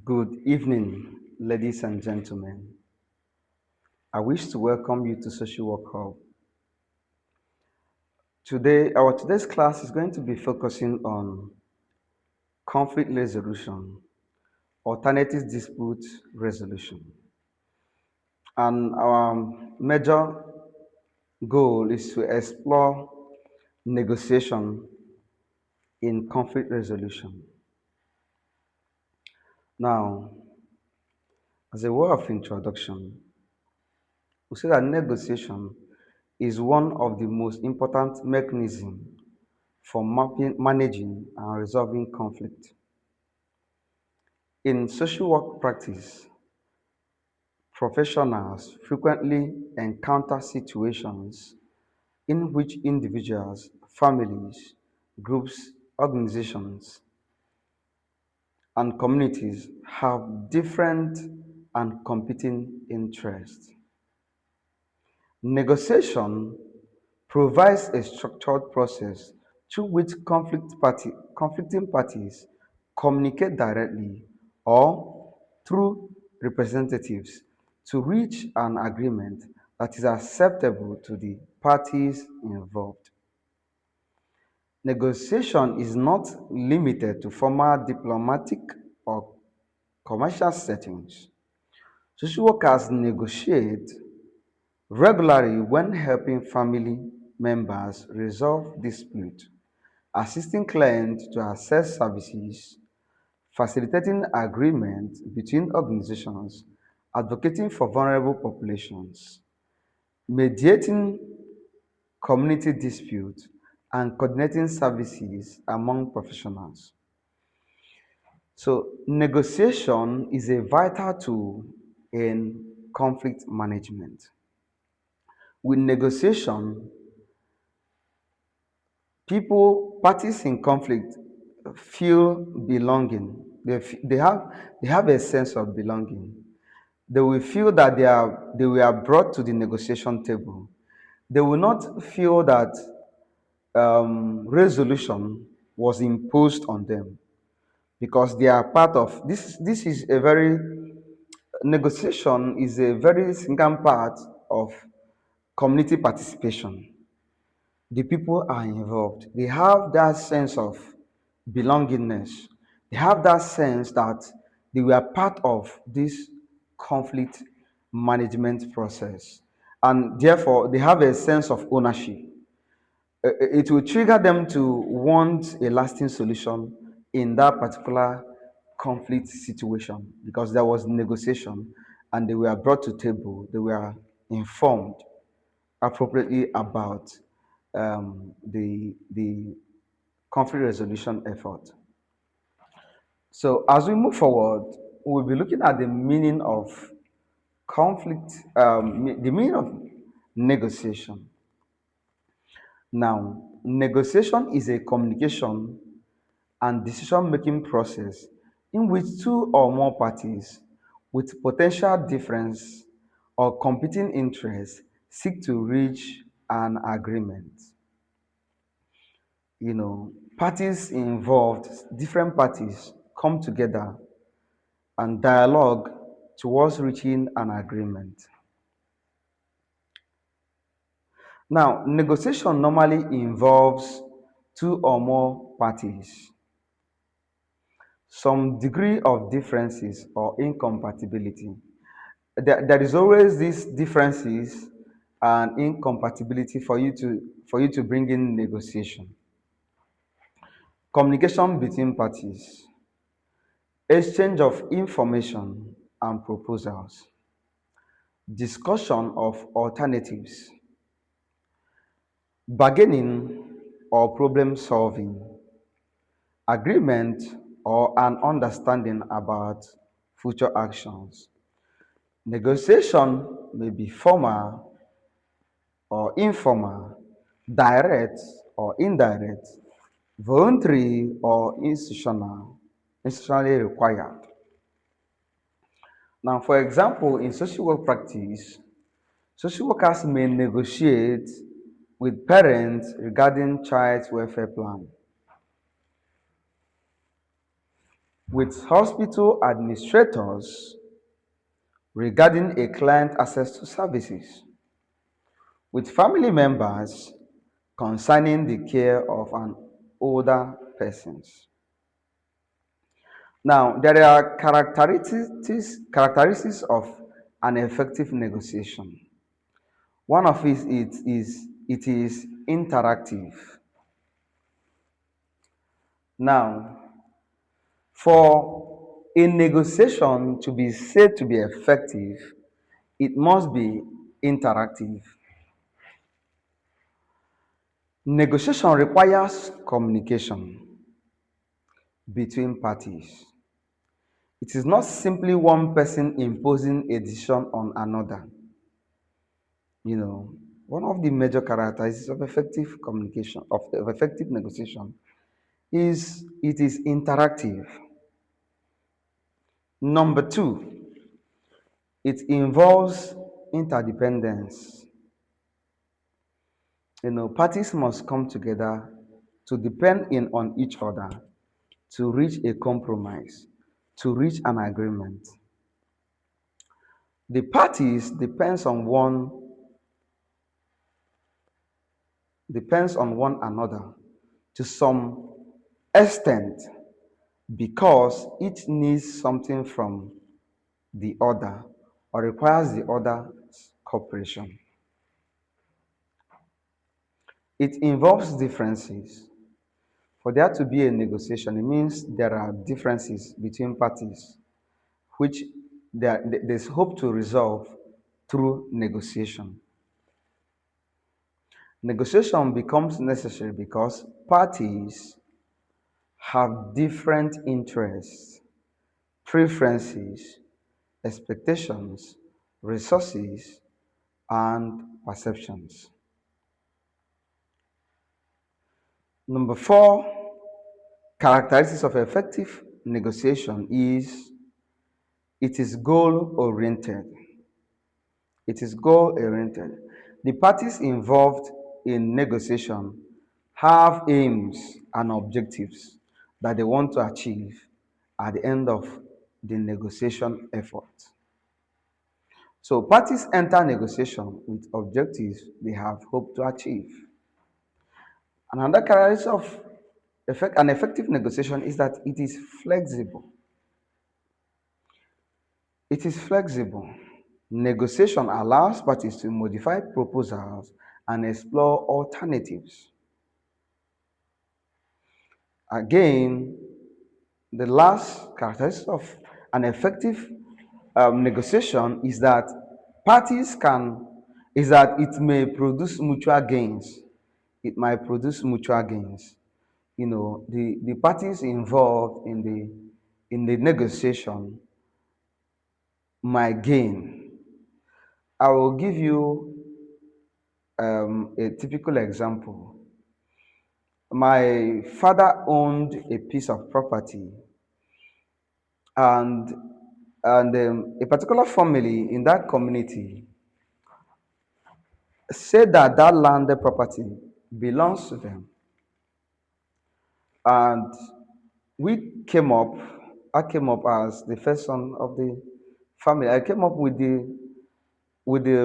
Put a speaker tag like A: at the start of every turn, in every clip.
A: Good evening, ladies and gentlemen. I wish to welcome you to Social Work Hub. Today's class is going to be focusing on conflict resolution, alternative dispute resolution. And our major goal is to explore negotiation in conflict resolution. Now, as a word of introduction, we say that negotiation is one of the most important mechanisms for managing and resolving conflict. In social work practice, professionals frequently encounter situations in which individuals, families, groups, organizations, and communities have different and competing interests. Negotiation provides a structured process through which conflicting parties communicate directly or through representatives to reach an agreement that is acceptable to the parties involved. Negotiation is not limited to formal diplomatic or commercial settings. Social workers negotiate regularly when helping family members resolve disputes, assisting clients to access services, facilitating agreement between organizations, advocating for vulnerable populations, mediating community disputes, and coordinating services among professionals. So, negotiation is a vital tool in conflict management. With negotiation, parties in conflict feel belonging. They have a sense of belonging. They will feel that they were brought to the negotiation table. They will not feel that resolution was imposed on them because they are part of this. Negotiation is a very significant part of community participation. The people are involved. They have that sense of belongingness. They have that sense that they were part of this conflict management process. And therefore, they have a sense of ownership. It will trigger them to want a lasting solution in that particular conflict situation because there was negotiation and they were brought to table. They were informed appropriately about the conflict resolution effort. So as we move forward, we'll be looking at the meaning of conflict, the meaning of negotiation. Now, negotiation is a communication and decision-making process in which two or more parties with potential difference or competing interests seek to reach an agreement. Parties involved, different parties come together and dialogue towards reaching an agreement. Now, negotiation normally involves two or more parties, some degree of differences or incompatibility. There is always these differences and incompatibility for you to bring in negotiation. Communication between parties, exchange of information and proposals, discussion of alternatives, bargaining or problem solving, agreement or an understanding about future actions. Negotiation may be formal or informal, direct or indirect, voluntary or institutionally required. Now, for example, in social work practice, social workers may negotiate with parents regarding child welfare plan. with hospital administrators regarding a client access to services, with family members concerning the care of an older persons. Now, there are characteristics of an effective negotiation. One of it is interactive. Now, for a negotiation to be said to be effective, it must be interactive. Negotiation requires communication between parties. It is not simply one person imposing a decision on another. You know, one of the major characteristics of effective communication, of effective negotiation, is it is interactive. Number two, it involves interdependence. Parties must come together to depend in on each other to reach a compromise, to reach an agreement. The parties depends on one another to some extent because each needs something from the other or requires the other's cooperation. It involves differences. For there to be a negotiation, it means there are differences between parties, which there's hope to resolve through negotiation. Negotiation becomes necessary because parties have different interests, preferences, expectations, resources, and perceptions. Number four, characteristics of effective negotiation is it is goal oriented. It is goal oriented. The parties involved in negotiation have aims and objectives that they want to achieve at the end of the negotiation effort. So parties enter negotiation with objectives they have hoped to achieve. Another characteristic of an effective negotiation is that it is flexible. It is flexible. Negotiation allows parties to modify proposals and explore alternatives. Again, the last characteristic of an effective negotiation is that it may produce mutual gains. It might produce mutual gains. The parties involved in the negotiation might gain. I will give you a typical example. My father owned a piece of property, and a particular family in that community said that that landed property belongs to them. And we came up, I came up as the first son of the family. I came up with the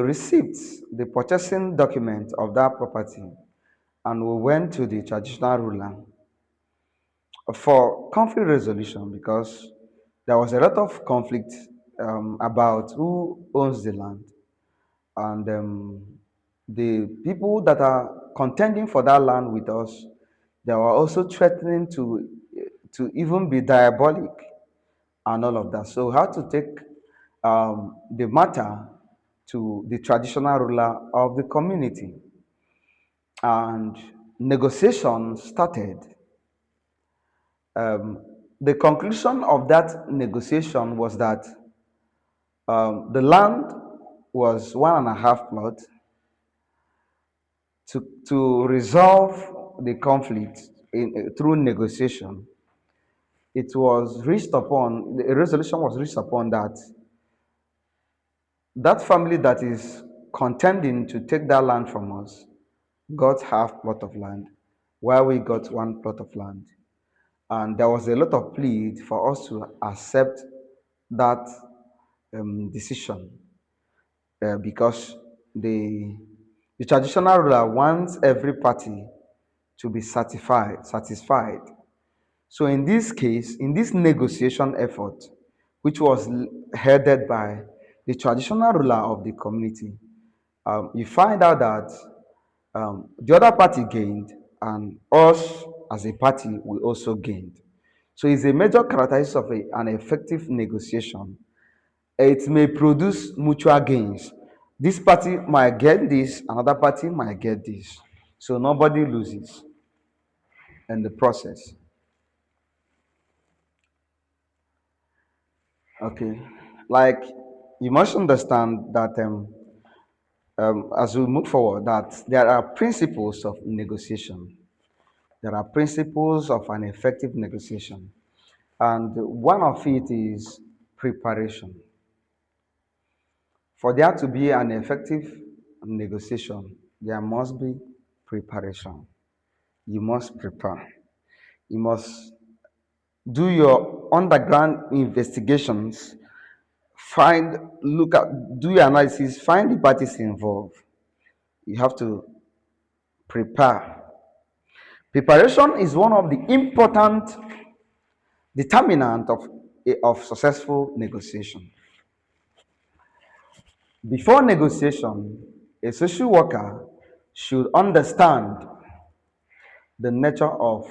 A: receipts, the purchasing document of that property, and we went to the traditional ruler for conflict resolution because there was a lot of conflict about who owns the land, and the people that are contending for that land with us, they were also threatening to even be diabolic and all of that. So we had to take the matter to the traditional ruler of the community, and negotiation started. Um, the conclusion of that negotiation was that the land was 1.5 plot. To resolve the conflict through negotiation, it was reached upon, the resolution was reached upon that that family that is contending to take that land from us got half plot of land, while we got one plot of land. And there was a lot of plead for us to accept that decision because the the traditional ruler wants every party to be satisfied. So in this case, in this negotiation effort, which was headed by the traditional ruler of the community, you find out that the other party gained, and us as a party we also gained. So it's a major characteristic of an effective negotiation. It may produce mutual gains. This party might get this, another party might get this. So nobody loses in the process. Okay. Like you must understand that as we move forward, that there are principles of negotiation. There are principles of an effective negotiation. And one of it is preparation. For there to be an effective negotiation, there must be preparation. You must prepare. You must do your underground investigations, do your analysis, find the parties involved. You have to prepare. Preparation is one of the important determinant of successful negotiation. Before negotiation, a social worker should understand the nature of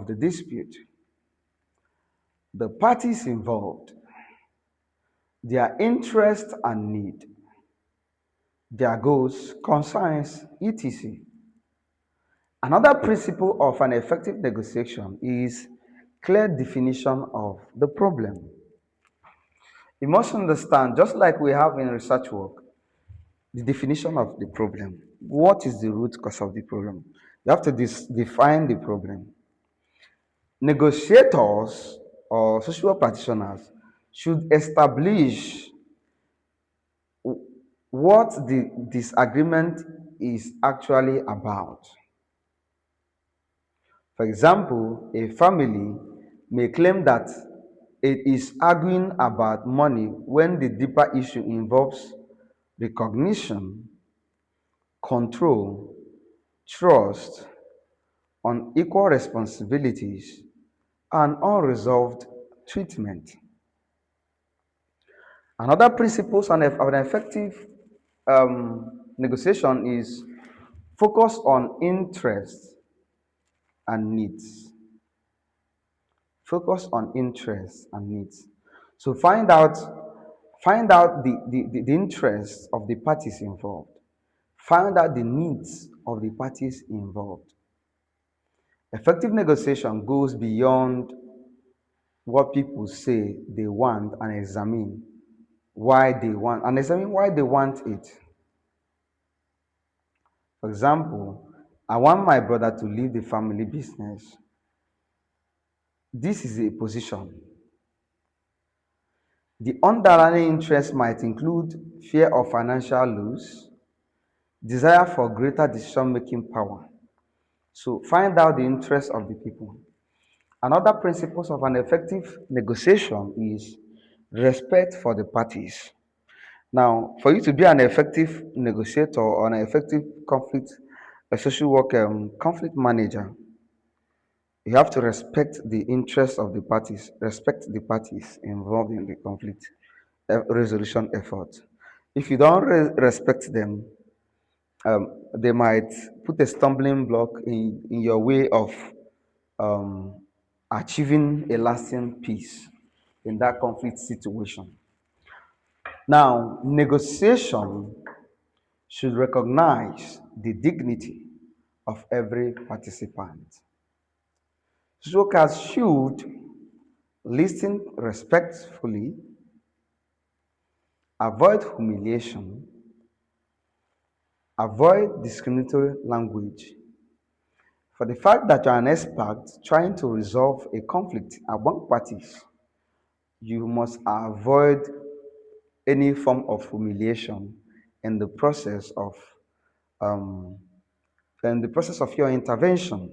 A: the dispute, the parties involved, their interest and need, their goals, concerns, etc. Another principle of an effective negotiation is clear definition of the problem. You must understand, just like we have in research work, the definition of the problem. What is the root cause of the problem? You have to define the problem. Negotiators or social practitioners should establish what the disagreement is actually about. For example, a family may claim that it is arguing about money when the deeper issue involves recognition, control, trust, unequal responsibilities, and unresolved treatment. Another principle of an effective negotiation is focus on interests and needs. Focus on interests and needs. So find out the interests of the parties involved. Find out the needs of the parties involved. Effective negotiation goes beyond what people say they want and examine why they want it. For example, I want my brother to leave the family business. This is a position. The underlying interest might include fear of financial loss, desire for greater decision-making power. So find out the interests of the people. Another principles of an effective negotiation is respect for the parties. Now, for you to be an effective negotiator or an effective a social work conflict manager, you have to respect the interests of the parties, respect the parties involved in the conflict resolution effort. If you don't respect them, they might put a stumbling block in your way of um, achieving a lasting peace in that conflict situation. Now, negotiation should recognize the dignity of every participant. Workers should listen respectfully, avoid humiliation, avoid discriminatory language. For the fact that you are an expert trying to resolve a conflict among parties, you must avoid any form of humiliation in the process of um, your intervention.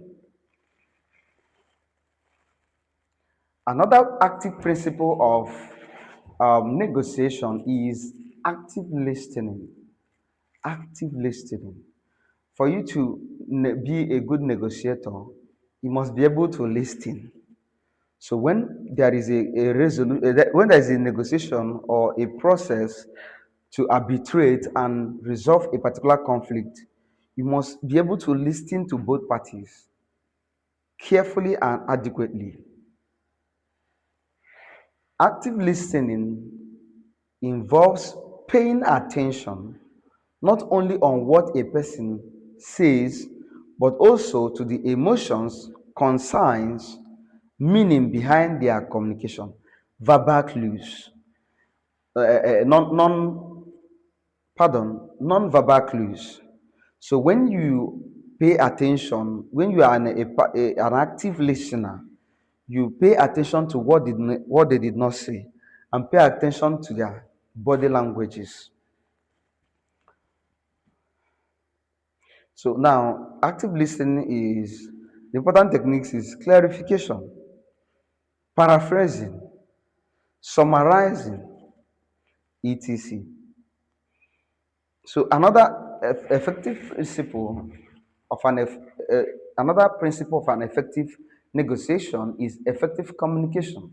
A: Another active principle of negotiation is active listening. Active listening. For you to be a good negotiator, you must be able to listen. So when there is a resolution, when there is a negotiation or a process to arbitrate and resolve a particular conflict, you must be able to listen to both parties carefully and adequately. Active listening involves paying attention not only on what a person says, but also to the emotions, concerns, meaning behind their communication. Verbal clues, non-verbal clues. So when you pay attention, when you are an active listener, you pay attention to what they did not say, and pay attention to their body languages. So now, active listening is the important techniques is clarification, paraphrasing, summarizing, etc. So effective principle of another principle of an effective negotiation is effective communication.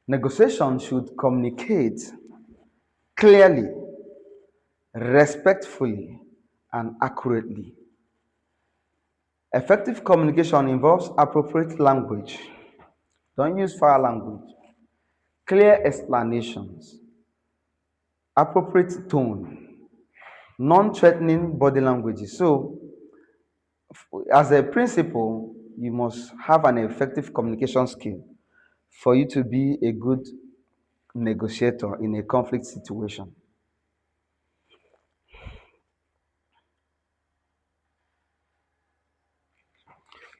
A: Negotiation should communicate clearly, respectfully, and accurately. Effective communication involves appropriate language. Don't use foul language. Clear explanations, appropriate tone, non-threatening body languages. So, as a principle, you must have an effective communication skill for you to be a good negotiator in a conflict situation.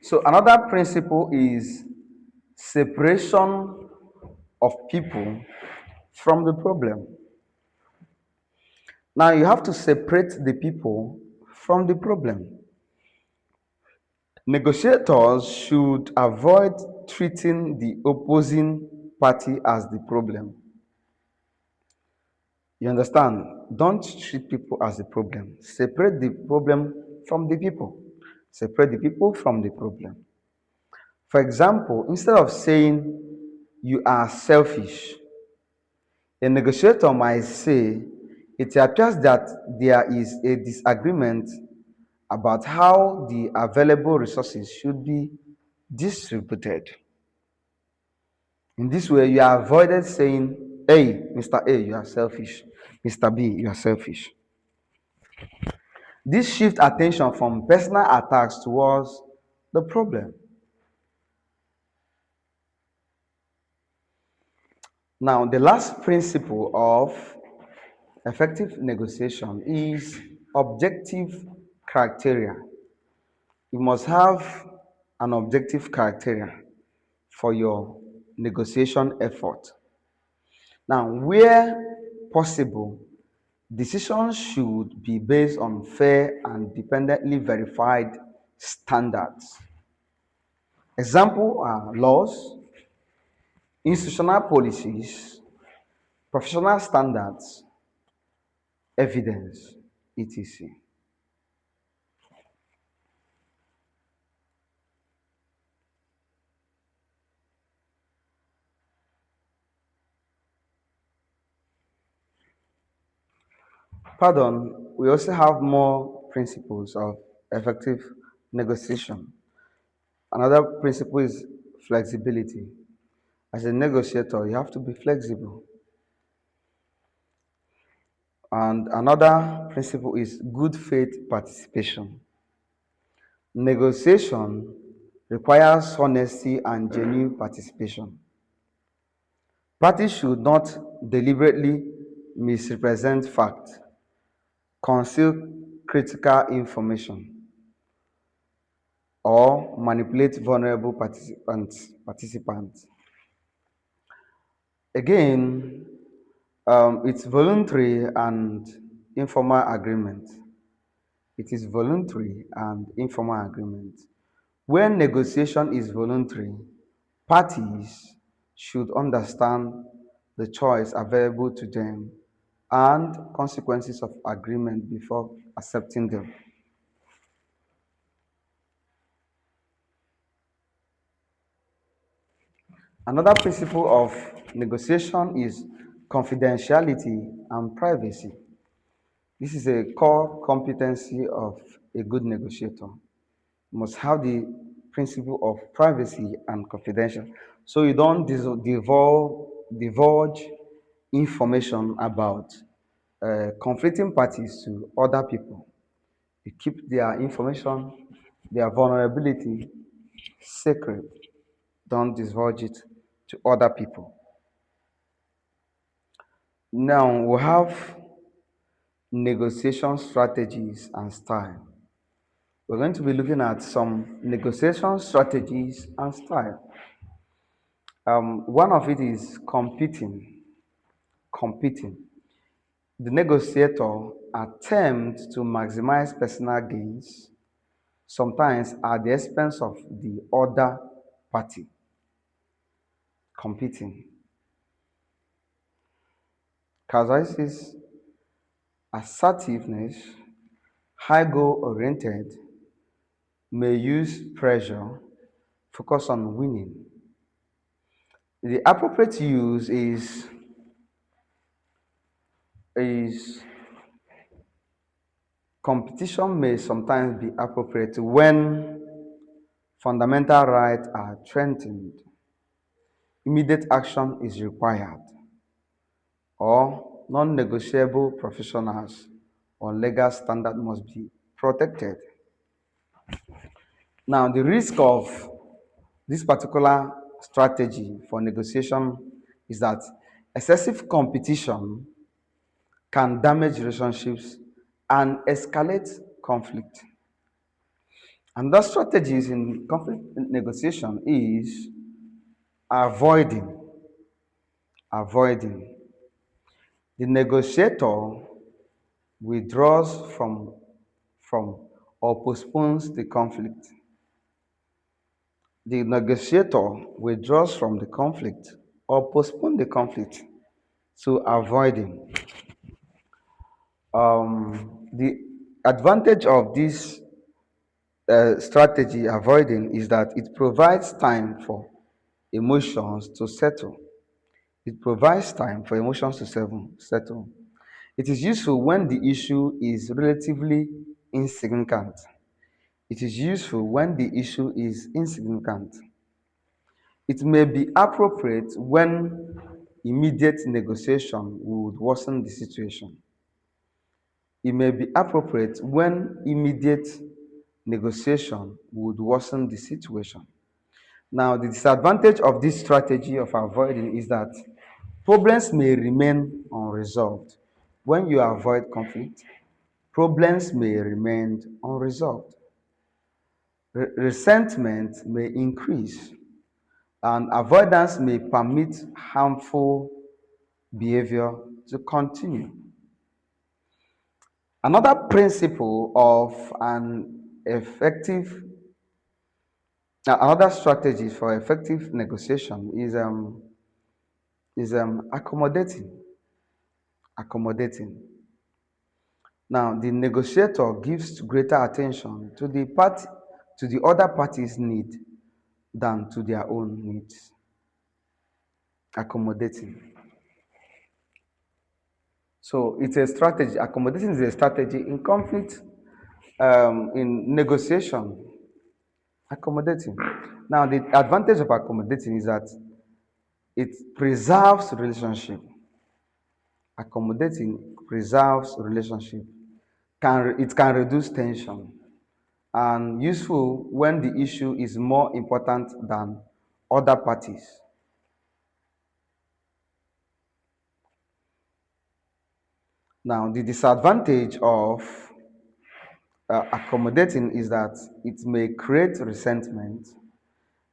A: So, another principle is separation of people from the problem. Now, you have to separate the people from the problem. Negotiators should avoid treating the opposing party as the problem. You understand? Don't treat people as the problem. Separate the problem from the people. Separate the people from the problem. For example, instead of saying you are selfish, a negotiator might say it appears that there is a disagreement about how the available resources should be distributed. In this way, you are avoided saying, hey, Mr. A, you are selfish. Mr. B, you are selfish. This shifts attention from personal attacks towards the problem. Now, the last principle of effective negotiation is objective criteria. You must have an objective criteria for your negotiation effort. Now, where possible, decisions should be based on fair and independently verified standards. Example are laws, institutional policies, professional standards, evidence, etc. Pardon, we also have more principles of effective negotiation. Another principle is flexibility. As a negotiator, you have to be flexible. And another principle is good faith participation. Negotiation requires honesty and genuine participation. Parties should not deliberately misrepresent facts, conceal critical information, or manipulate vulnerable participants. Again, it's voluntary and informal agreement. It is voluntary and informal agreement. When negotiation is voluntary, Parties should understand the choice available to them and consequences of agreement before accepting them. Another principle of negotiation is confidentiality and privacy. This is a core competency of a good negotiator. You must have the principle of privacy and confidential. So you don't divulge information about conflicting parties to other people. You keep their information, their vulnerability sacred. Don't divulge it to other people. Now we have negotiation strategies and style. We're going to be looking at some negotiation strategies and style. One of it is competing. Competing. The negotiator attempts to maximize personal gains, sometimes at the expense of the other party. Competing. Casuisis, assertiveness, high goal oriented, may use pressure, focus on winning. The appropriate use is competition may sometimes be appropriate when fundamental rights are threatened, immediate action is required, or non-negotiable professionals or legal standard must be protected. Now, the risk of this particular strategy for negotiation is that excessive competition can damage relationships and escalate conflict. And the strategies in conflict negotiation is avoiding. Avoiding. The negotiator withdraws from or postpones the conflict. The negotiator withdraws from the conflict or postpone the conflict to avoiding. The advantage of this strategy avoiding is that it provides time for emotions to settle. It provides time for emotions to settle. It is useful when the issue is relatively insignificant. It is useful when the issue is insignificant. It may be appropriate when immediate negotiation would worsen the situation. It may be appropriate when immediate negotiation would worsen the situation. Now, the disadvantage of this strategy of avoiding is that problems may remain unresolved. When you avoid conflict, problems may remain unresolved. Resentment may increase, and avoidance may permit harmful behavior to continue. Another principle of another strategy for effective negotiation is accommodating. Accommodating. Now, the negotiator gives greater attention to the other party's need than to their own needs. Accommodating. So it's a strategy. Accommodating is a strategy in conflict, in negotiation. Accommodating. Now, the advantage of accommodating is that it preserves relationship. Accommodating preserves relationship. It can reduce tension and useful when the issue is more important than other parties. Now, the disadvantage of accommodating is that it may create resentment,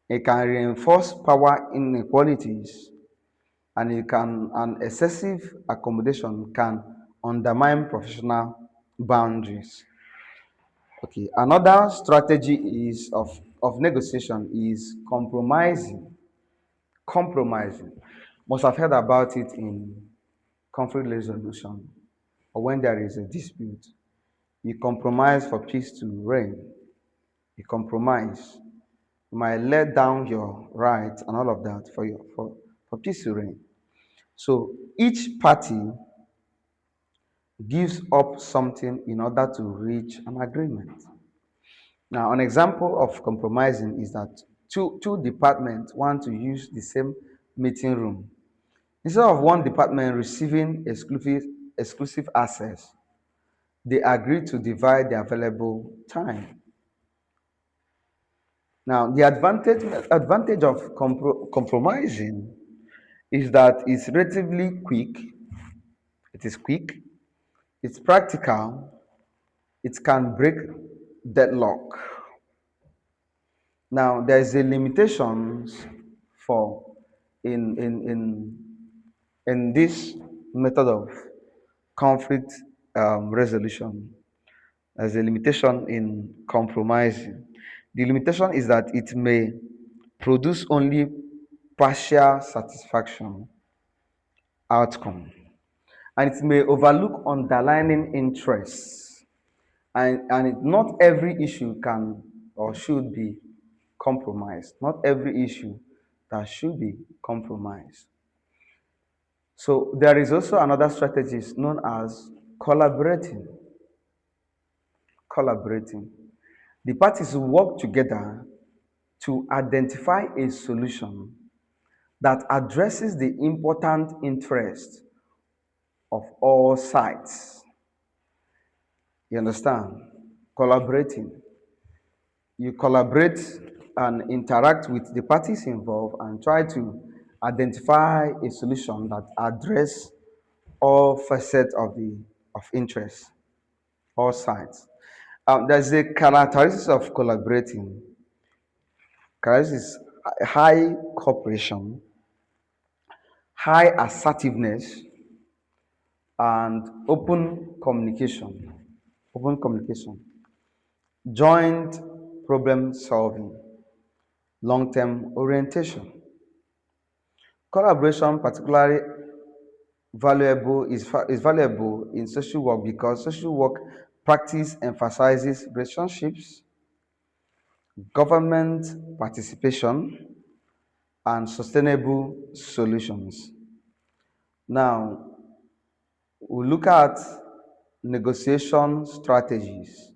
A: it can reinforce power inequalities, and an excessive accommodation can undermine professional boundaries. Okay, another strategy of negotiation is compromising. Compromising. Must have heard about it in conflict resolution or when there is a dispute. You compromise for peace to reign. You compromise. You might let down your rights and all of that for peace to reign. So each party gives up something in order to reach an agreement. Now, an example of compromising is that two departments want to use the same meeting room. Instead of one department receiving exclusive access, they agree to divide the available time. Now, the advantage of compromising is that it's relatively quick, it is quick, it's practical, it can break deadlock. Now, there is a limitations for in in in in this method of conflict resolution. There's a limitation in compromising. The limitation is that it may produce only partial satisfaction outcome, and it may overlook underlying interests. Not every issue can or should be compromised. Not every issue that should be compromised. So there is also another strategy known as collaborating. Collaborating. The parties work together to identify a solution that addresses the important interest of all sides. You understand? Collaborating. You collaborate and interact with the parties involved and try to identify a solution that address all facets of interest, all sides. There's a characteristics of collaborating. Characteristics: high cooperation, high assertiveness, and open communication. Open communication. Joint problem solving. Long-term orientation. Collaboration, particularly is valuable in social work because social work practice emphasizes relationships, government participation, and sustainable solutions. Now, we look at negotiation strategies.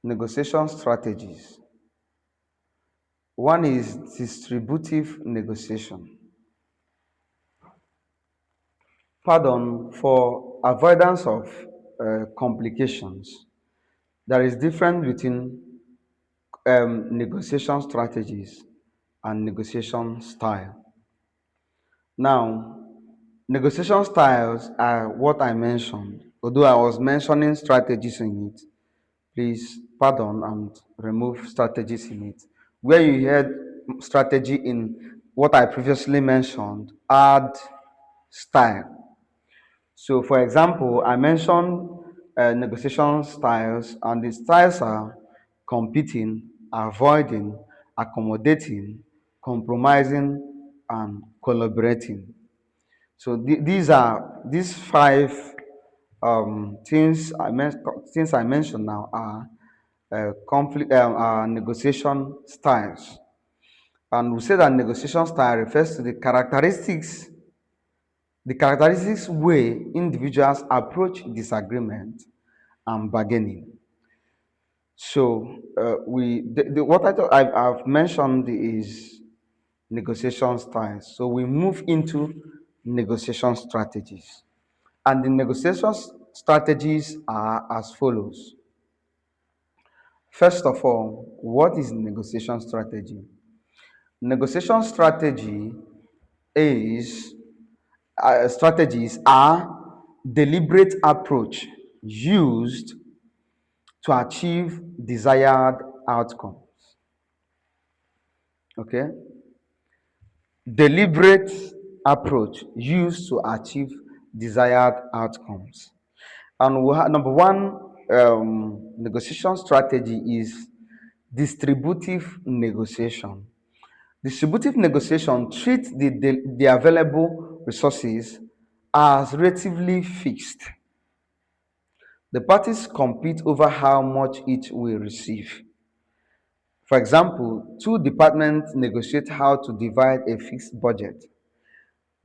A: Negotiation strategies. One is distributive negotiation. Pardon, for avoidance of complications, there is difference between negotiation strategies and negotiation style. Now, negotiation styles are what I mentioned, although I was mentioning strategies in it. Please pardon and remove strategies in it. Where you heard strategy in what I previously mentioned, add style. So, for example, I mentioned negotiation styles, and the styles are competing, avoiding, accommodating, compromising, and collaborating. So these five things I mentioned now are negotiation styles, and we say that negotiation style refers to the characteristics way individuals approach disagreement and bargaining. So what I've mentioned is negotiation styles. So we move into negotiation strategies. And the negotiation strategies are as follows. First of all, what is negotiation strategy? Negotiation is strategies are deliberate approach used to achieve desired outcomes. Okay? Deliberate approach used to achieve desired outcomes. And number one negotiation strategy is distributive negotiation. Distributive negotiation treats the available resources as relatively fixed. The parties compete over how much each will receive. For example, two departments negotiate how to divide a fixed budget.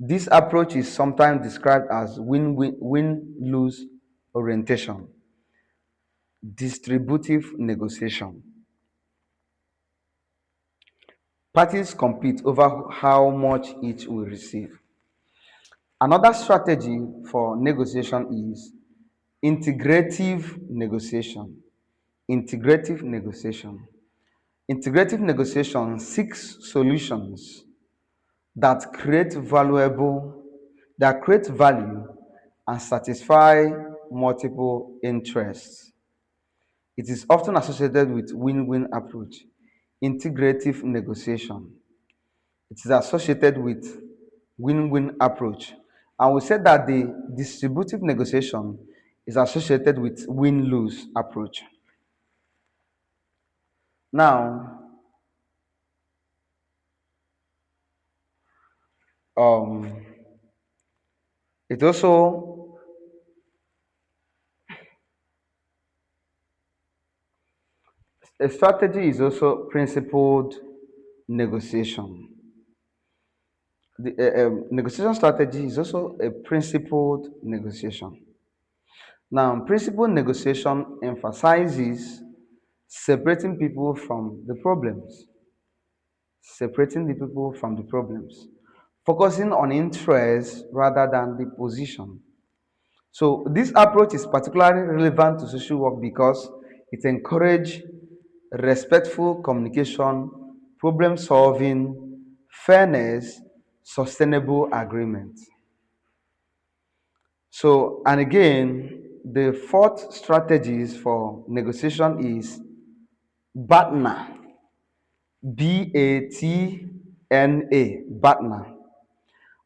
A: This approach is sometimes described as win-lose orientation, distributive negotiation. Parties compete over how much each will receive. Another strategy for negotiation is integrative negotiation. Integrative negotiation. Integrative negotiation seeks solutions that create value and satisfy multiple interests. It is often associated with win-win approach. Integrative negotiation. It is associated with win-win approach. And we said that the distributive negotiation is associated with win-lose approach. Now, um, it also a strategy is also principled negotiation. The negotiation strategy is also a principled negotiation. Now, principled negotiation emphasizes separating people from the problems, separating the people from the problems, focusing on interest rather than the position. So, this approach is particularly relevant to social work because it encourages respectful communication, problem solving, fairness, sustainable agreement. So, and again, the fourth strategies for negotiation is BATNA, BATNA, BATNA.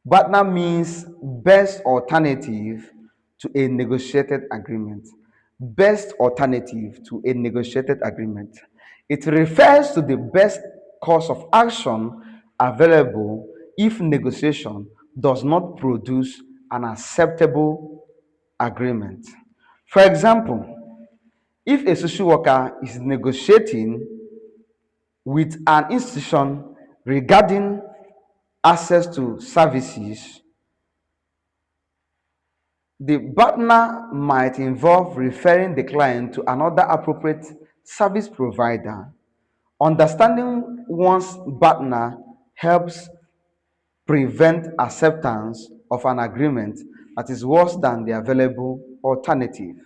A: BATNA means best alternative to a negotiated agreement. Best alternative to a negotiated agreement. It refers to the best course of action available if negotiation does not produce an acceptable agreement. For example, if a social worker is negotiating with an institution regarding access to services, the partner might involve referring the client to another appropriate service provider. Understanding one's partner helps prevent acceptance of an agreement that is worse than the available alternative.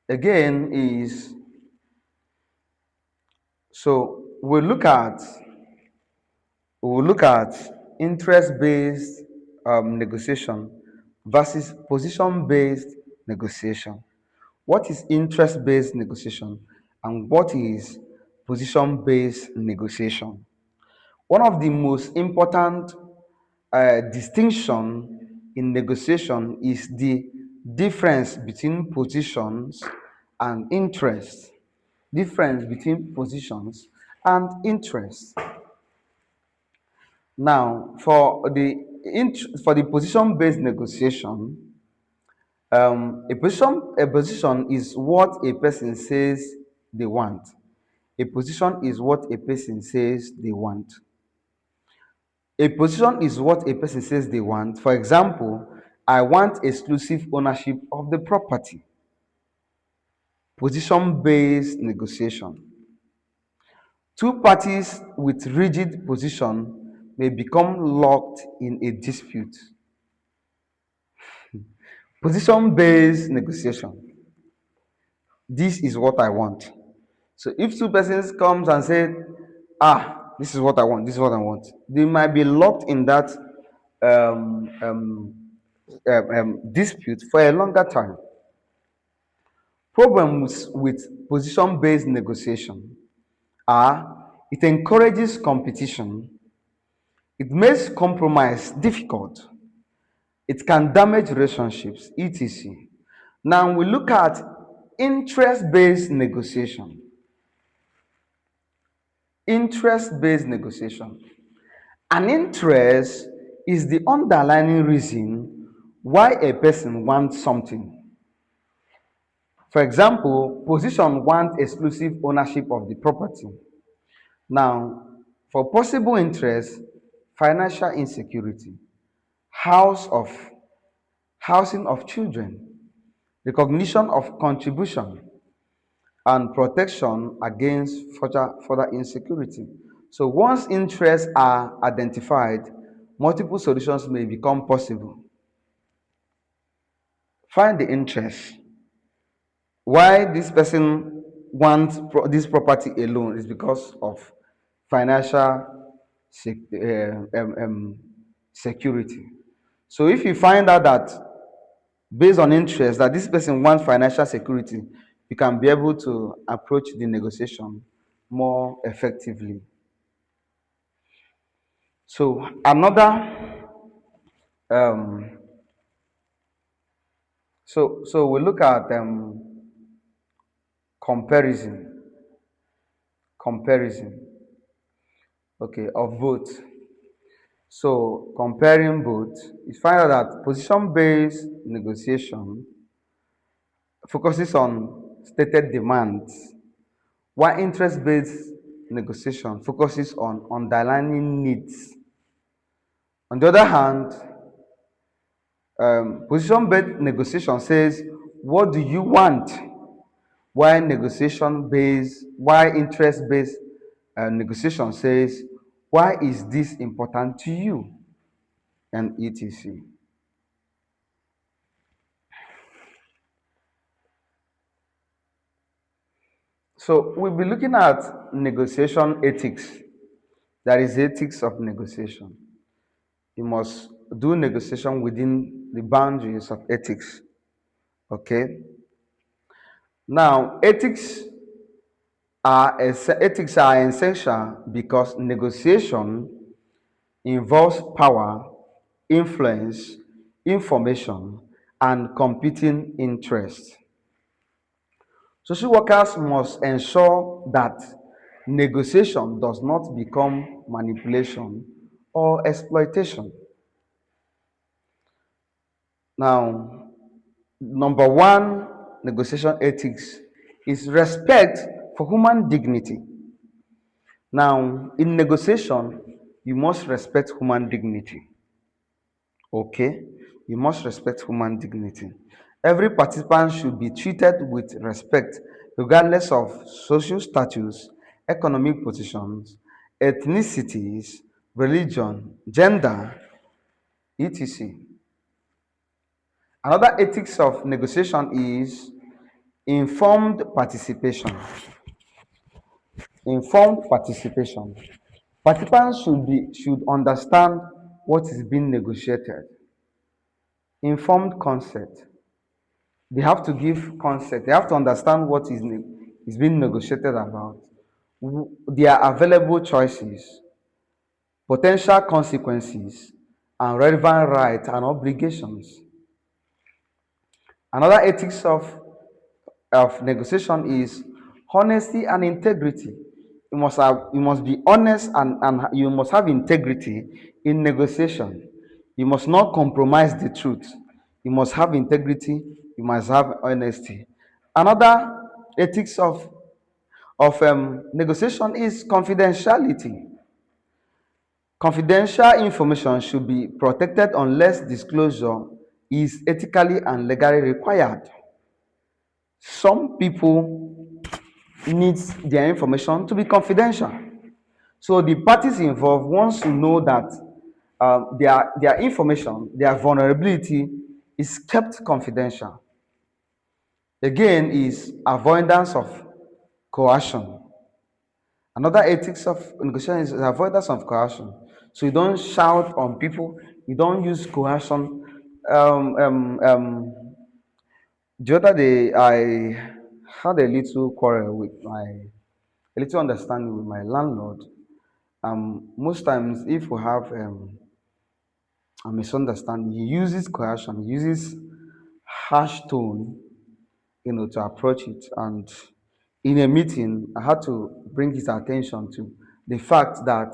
A: Again, is so we'll look at interest-based negotiation versus position-based negotiation. What is interest-based negotiation and what is position-based negotiation? One of the most important distinction in negotiation is the difference between positions and interests. Difference between positions and interests. Now, for the position-based negotiation, a position is what a person says they want. A position is what a person says they want. A position is what a person says they want. For example, I want exclusive ownership of the property. Position-based negotiation. Two parties with rigid position may become locked in a dispute. Position-based negotiation. This is what I want. So if two persons comes and say, this is what I want, this is what I want, they might be locked in that um, um, dispute for a longer time. Problems with position-based negotiation are it encourages competition, it makes compromise difficult, it can damage relationships, etc. Now we look at interest-based negotiation. Interest-based negotiation. An interest is the underlying reason why a person wants something. For example, possession wants exclusive ownership of the property. Now, for possible interest, financial insecurity, house of housing of children, recognition of contribution, and protection against further insecurity. So once interests are identified, multiple solutions may become possible. Find the interest. Why this person wants this property alone is because of financial security. So if you find out that based on interest that this person wants financial security, you can be able to approach the negotiation more effectively. So another um, so we look at comparison comparison, okay, of both. So comparing both, you find out that position-based negotiation focuses on stated demands, while interest-based negotiation focuses on underlying needs. On the other hand, position-based negotiation says, "What do you want?" While interest-based negotiation says, "Why is this important to you?" and etc. So we'll be looking at negotiation ethics. That is ethics of negotiation. You must do negotiation within the boundaries of ethics. Okay. Now, ethics are essential because negotiation involves power, influence, information, and competing interests. Social workers must ensure that negotiation does not become manipulation or exploitation. Now, number one negotiation ethics is respect for human dignity. Now, in negotiation, you must respect human dignity. Okay? You must respect human dignity. Every participant should be treated with respect, regardless of social status, economic positions, ethnicities, religion, gender, etc. Another ethics of negotiation is informed participation. Informed participation. Participants should understand what is being negotiated. Informed consent. They have to give consent. They have to understand what is being negotiated about. Their available choices, potential consequences, and relevant rights and obligations. Another ethics of negotiation is honesty and integrity. You must be honest and you must have integrity in negotiation. You must not compromise the truth. You must have integrity, you must have honesty. Another ethics of negotiation is confidentiality. Confidential information should be protected unless disclosure is ethically and legally required. Some people needs their information to be confidential. So the parties involved wants to know that their information, their vulnerability is kept confidential. Again, is avoidance of coercion. Another ethics of negotiation is avoidance of coercion. So you don't shout on people, you don't use coercion. Um, um, um, the other day, I had a little quarrel with a little understanding with my landlord. Most times, if we have a misunderstanding, he uses coercion, he uses harsh tone, to approach it. And in a meeting, I had to bring his attention to the fact that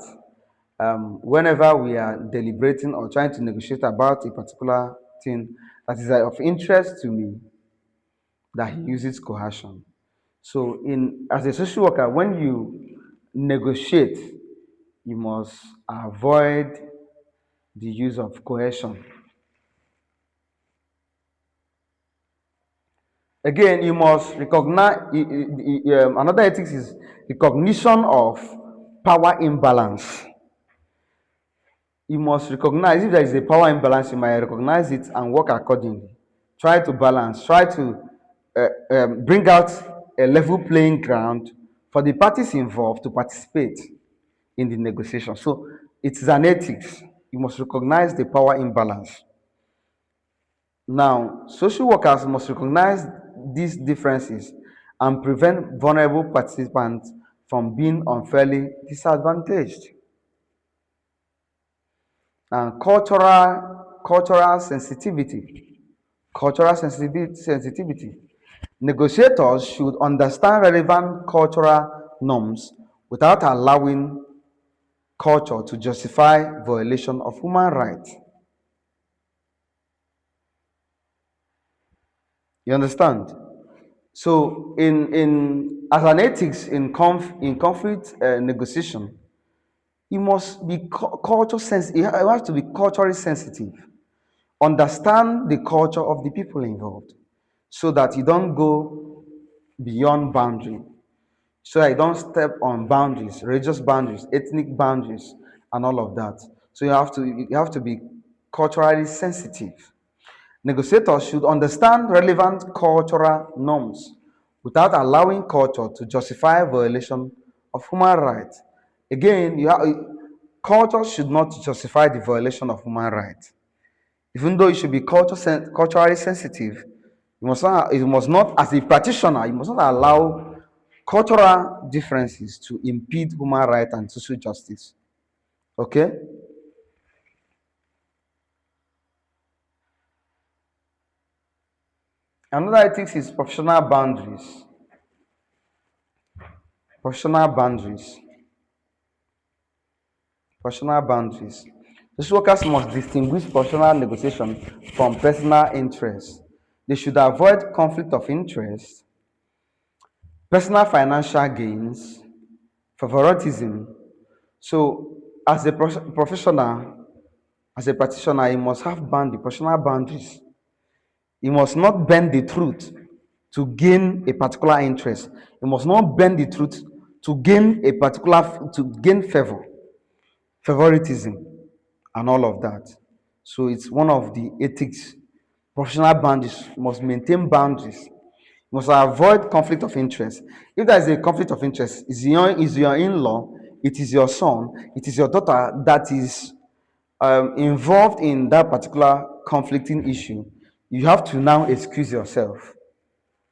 A: whenever we are deliberating or trying to negotiate about a particular thing that is of interest to me, that he uses coercion. So, in as a social worker, when you negotiate, you must avoid the use of coercion. Again, you must recognize another ethics is recognition of power imbalance. You must recognize if there is a power imbalance, you might recognize it and work accordingly. Try to balance, try to bring out a level playing ground for the parties involved to participate in the negotiation. So it is an ethics. You must recognize the power imbalance. Now, social workers must recognize these differences and prevent vulnerable participants from being unfairly disadvantaged. And cultural sensitivity. Cultural sensitivity. Negotiators should understand relevant cultural norms without allowing culture to justify violation of human rights. You understand? So, in as an ethics in conflict negotiation, you must be culture sensitive. You have to be culturally sensitive. Understand the culture of the people involved, so that you don't go beyond boundary. So that you don't step on boundaries, religious boundaries, ethnic boundaries, and all of that. So you have to be culturally sensitive. Negotiators should understand relevant cultural norms without allowing culture to justify violation of human rights. Again, culture should not justify the violation of human rights. Even though you should be culturally sensitive, you must not, as a practitioner, you must not allow cultural differences to impede human rights and social justice. Okay? Another ethics is professional boundaries. Professional boundaries. Professional boundaries. Social workers must distinguish professional negotiation from personal interest. They should avoid conflict of interest, personal financial gains, favoritism. So, as a professional, as a practitioner, you must have professional boundaries. You must not bend the truth to gain a particular interest. You must not bend the truth to gain favoritism, and all of that. So it's one of the ethics. Professional boundaries, you must maintain boundaries. You must avoid conflict of interest. If there is a conflict of interest, is your in-law, it is your son, it is your daughter that is involved in that particular conflicting issue, you have to now excuse yourself,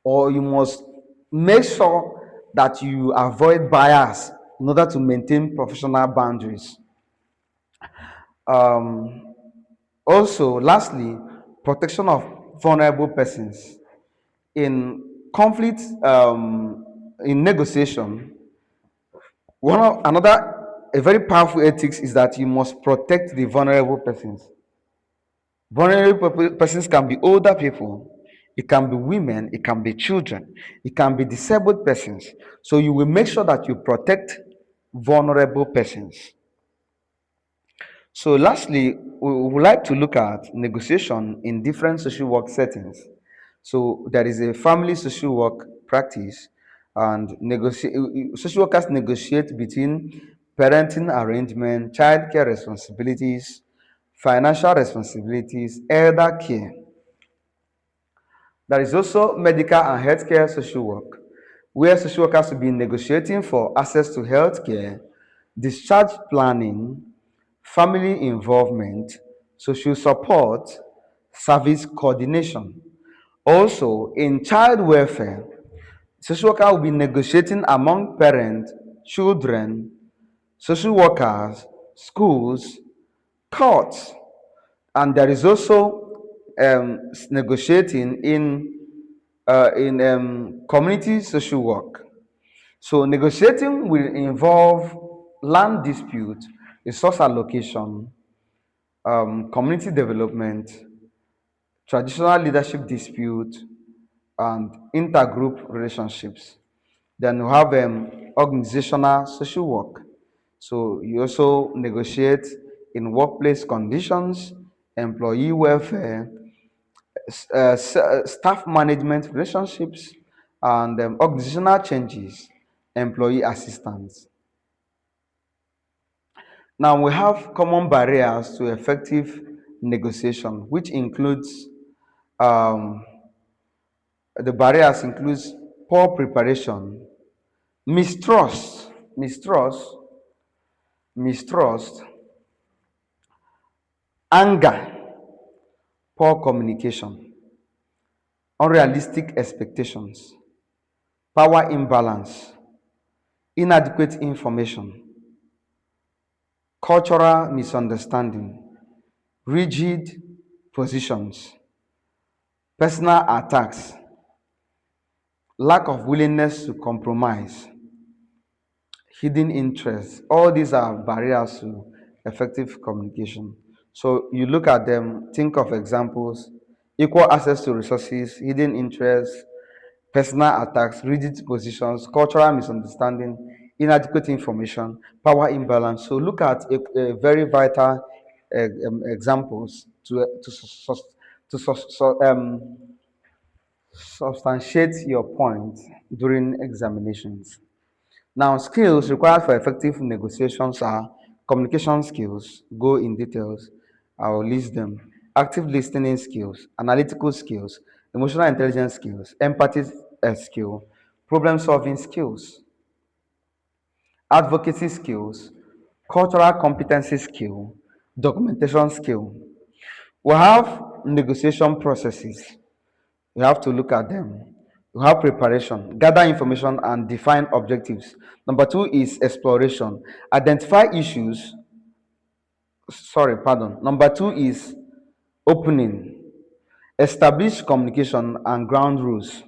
A: or you must make sure that you avoid bias in order to maintain professional boundaries. Um, Also, lastly, protection of vulnerable persons. In conflict, in negotiation, a very powerful ethics is that you must protect the vulnerable persons. Vulnerable persons can be older people, it can be women, it can be children, it can be disabled persons. So you will make sure that you protect vulnerable persons. So, lastly, we would like to look at negotiation in different social work settings. So, there is a family social work practice, and social workers negotiate between parenting arrangement, childcare responsibilities, financial responsibilities, elder care. There is also medical and healthcare social work, where social workers will be negotiating for access to healthcare, discharge planning, family involvement, social support, service coordination. Also, in child welfare, social worker will be negotiating among parents, children, social workers, schools, courts, and there is also negotiating in community social work. So negotiating will involve land dispute, resource allocation, community development, traditional leadership dispute, and intergroup relationships. Then we have organizational social work. So you also negotiate in workplace conditions, employee welfare, staff management relationships, and organizational changes, employee assistance. Now we have common barriers to effective negotiation, which includes um, the barriers includes poor preparation, mistrust, mistrust, mistrust, anger, poor communication, unrealistic expectations, power imbalance, inadequate information, cultural misunderstanding, rigid positions, personal attacks, lack of willingness to compromise, hidden interests. All these are barriers to effective communication. So you look at them, think of examples: equal access to resources, hidden interests, personal attacks, rigid positions, cultural misunderstanding, inadequate information, power imbalance. So look at a very vital examples to substantiate your point during examinations. Now, skills required for effective negotiations are communication skills, go in details, I'll list them. Active listening skills, analytical skills, emotional intelligence skills, empathy skill, problem solving skills, advocacy skills, cultural competency skill, documentation skill. We have negotiation processes. We have to look at them. We have preparation, gather information and define objectives. Number two is exploration. Identify issues. Sorry, pardon. Number two is opening. Establish communication and ground rules.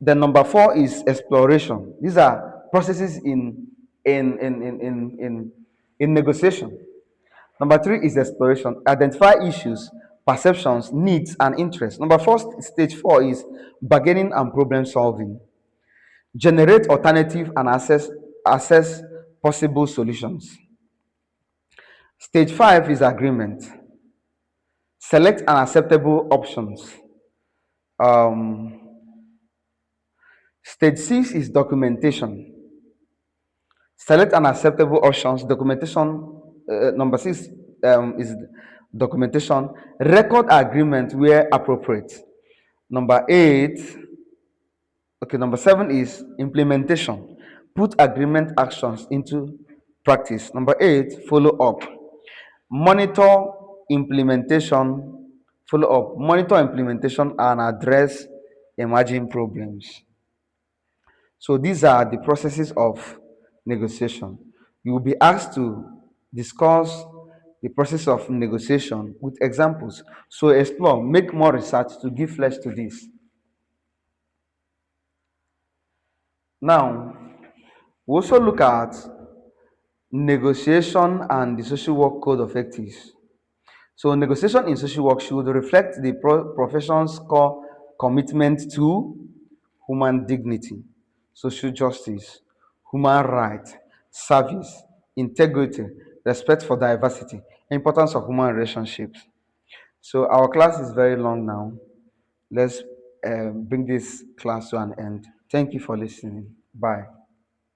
A: Then number four is exploration. These are processes in negotiation. Number three is exploration. Identify issues, perceptions, needs, and interests. Number four, stage four is bargaining and problem solving. Generate alternative and assess possible solutions. Stage five is agreement. Select an acceptable options. Um, Stage six is documentation. Select an acceptable options. Documentation. Number six is documentation. Record agreement where appropriate. Number eight. Okay, number seven is implementation. Put agreement actions into practice. Number eight, follow up. Monitor implementation, follow up. Monitor implementation and address emerging problems. So these are the processes of negotiation. You will be asked to discuss the process of negotiation with examples. So explore, make more research to give flesh to this. Now, we also look at negotiation and the social work code of ethics. So negotiation in social work should reflect the profession's core commitment to human dignity, social justice, human rights, service, integrity, respect for diversity, importance of human relationships. So our class is very long now. Let's bring this class to an end. Thank you for listening. Bye.